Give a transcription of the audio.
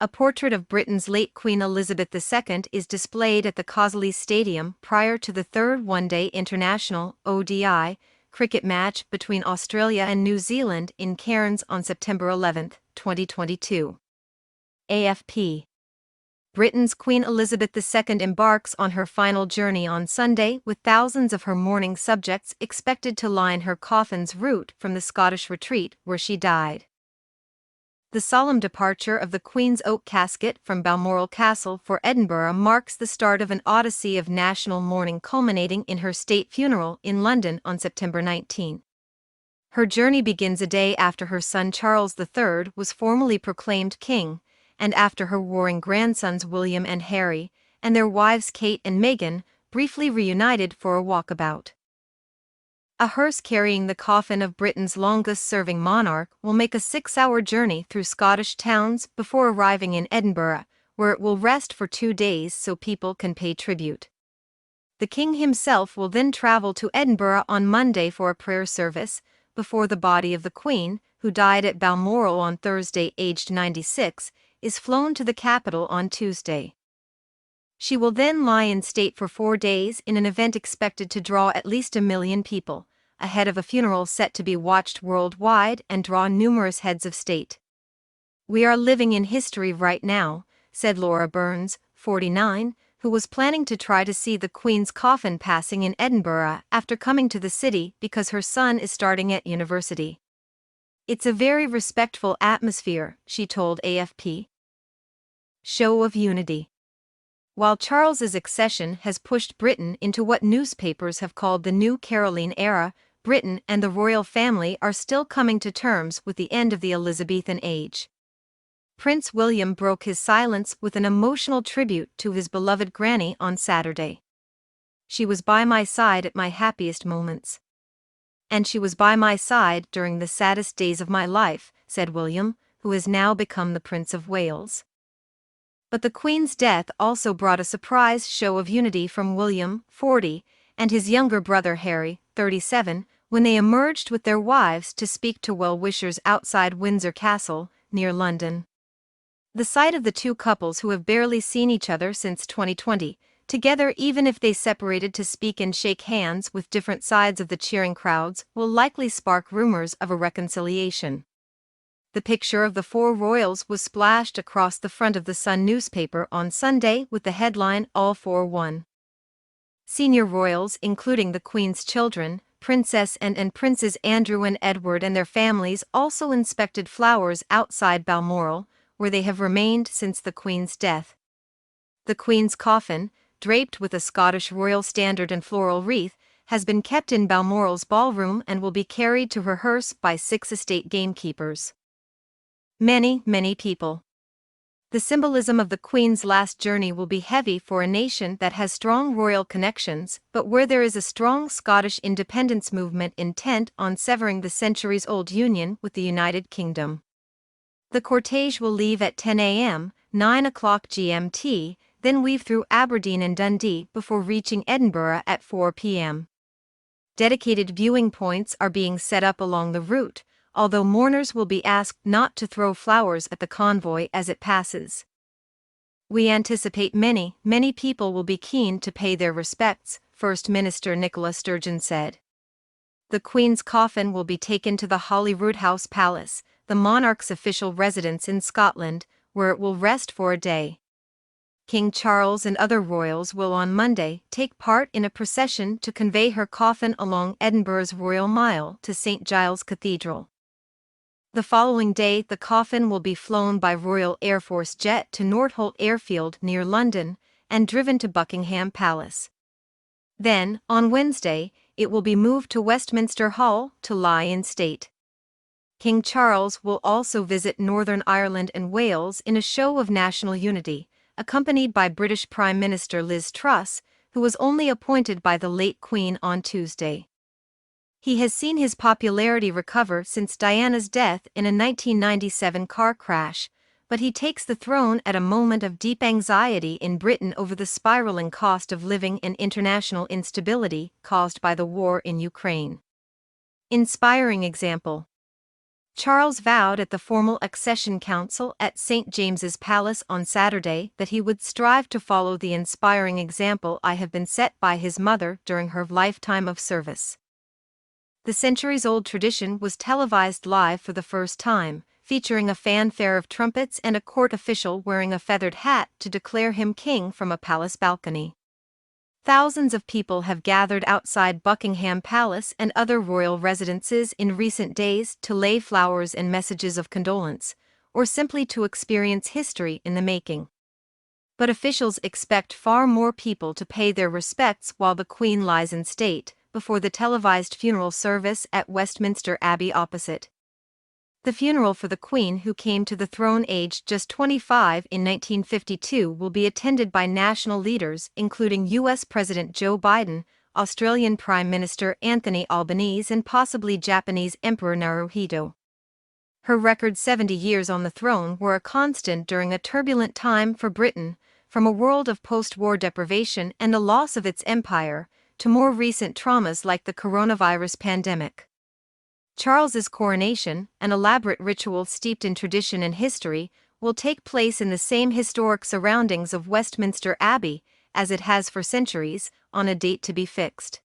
A portrait of Britain's late Queen Elizabeth II is displayed at the Cosleys Stadium prior to the third one-day international (ODI) cricket match between Australia and New Zealand in Cairns on September 11, 2022. AFP. Britain's Queen Elizabeth II embarks on her final journey on Sunday, with thousands of her mourning subjects expected to line her coffin's route from the Scottish retreat where she died. The solemn departure of the Queen's oak casket from Balmoral Castle for Edinburgh marks the start of an odyssey of national mourning culminating in her state funeral in London on September 19. Her journey begins a day after her son Charles III was formally proclaimed king, and after her warring grandsons William and Harry, and their wives Kate and Meghan, briefly reunited for a walkabout. A hearse carrying the coffin of Britain's longest-serving monarch will make a 6-hour journey through Scottish towns before arriving in Edinburgh, where it will rest for 2 days so people can pay tribute. The king himself will then travel to Edinburgh on Monday for a prayer service, before the body of the Queen, who died at Balmoral on Thursday aged 96, is flown to the capital on Tuesday. She will then lie in state for 4 days in an event expected to draw at least 1 million people, ahead of a funeral set to be watched worldwide and draw numerous heads of state. "We are living in history right now," said Laura Burns, 49, who was planning to try to see the Queen's coffin passing in Edinburgh after coming to the city because her son is starting at university. "It's a very respectful atmosphere," she told AFP. Show of unity. While Charles's accession has pushed Britain into what newspapers have called the New Caroline era, Britain and the royal family are still coming to terms with the end of the Elizabethan age. Prince William broke his silence with an emotional tribute to his beloved granny on Saturday. "She was by my side at my happiest moments. And she was by my side during the saddest days of my life," said William, who has now become the Prince of Wales. But the Queen's death also brought a surprise show of unity from William, 40, and his younger brother Harry, 37, when they emerged with their wives to speak to well-wishers outside Windsor Castle, near London. The sight of the two couples who have barely seen each other since 2020, together even if they separated to speak and shake hands with different sides of the cheering crowds, will likely spark rumors of a reconciliation. The picture of the 4 royals was splashed across the front of the Sun newspaper on Sunday with the headline "All for One." Senior royals, including the Queen's children, Princess and Princes Andrew and Edward and their families, also inspected flowers outside Balmoral, where they have remained since the Queen's death. The Queen's coffin, draped with a Scottish royal standard and floral wreath, has been kept in Balmoral's ballroom and will be carried to her hearse by 6 estate gamekeepers. Many people. The symbolism of the Queen's last journey will be heavy for a nation that has strong royal connections, but where there is a strong Scottish independence movement intent on severing the centuries-old union with the United Kingdom. The cortege will leave at 10 a.m., 9 o'clock GMT, then weave through Aberdeen and Dundee before reaching Edinburgh at 4 p.m. Dedicated viewing points are being set up along the route, although mourners will be asked not to throw flowers at the convoy as it passes. "We anticipate many people will be keen to pay their respects," First Minister Nicola Sturgeon said. The Queen's coffin will be taken to the Holyrood House Palace, the monarch's official residence in Scotland, where it will rest for a day. King Charles and other royals will on Monday take part in a procession to convey her coffin along Edinburgh's Royal Mile to St Giles Cathedral. The following day, the coffin will be flown by Royal Air Force jet to Northolt Airfield near London and driven to Buckingham Palace. Then, on Wednesday, it will be moved to Westminster Hall to lie in state. King Charles will also visit Northern Ireland and Wales in a show of national unity, accompanied by British Prime Minister Liz Truss, who was only appointed by the late Queen on Tuesday. He has seen his popularity recover since Diana's death in a 1997 car crash, but he takes the throne at a moment of deep anxiety in Britain over the spiraling cost of living and international instability caused by the war in Ukraine. Inspiring example. Charles vowed at the formal accession council at St. James's Palace on Saturday that he would strive to follow the inspiring example I have been set by his mother during her lifetime of service. The centuries-old tradition was televised live for the first time, featuring a fanfare of trumpets and a court official wearing a feathered hat to declare him king from a palace balcony. Thousands of people have gathered outside Buckingham Palace and other royal residences in recent days to lay flowers and messages of condolence, or simply to experience history in the making. But officials expect far more people to pay their respects while the Queen lies in state, before the televised funeral service at Westminster Abbey opposite. The funeral for the Queen, who came to the throne aged just 25 in 1952, will be attended by national leaders including U.S. President Joe Biden, Australian Prime Minister Anthony Albanese, and possibly Japanese Emperor Naruhito. Her record 70 years on the throne were a constant during a turbulent time for Britain, from a world of post-war deprivation and the loss of its empire, to more recent traumas like the coronavirus pandemic. Charles's coronation, an elaborate ritual steeped in tradition and history, will take place in the same historic surroundings of Westminster Abbey, as it has for centuries, on a date to be fixed.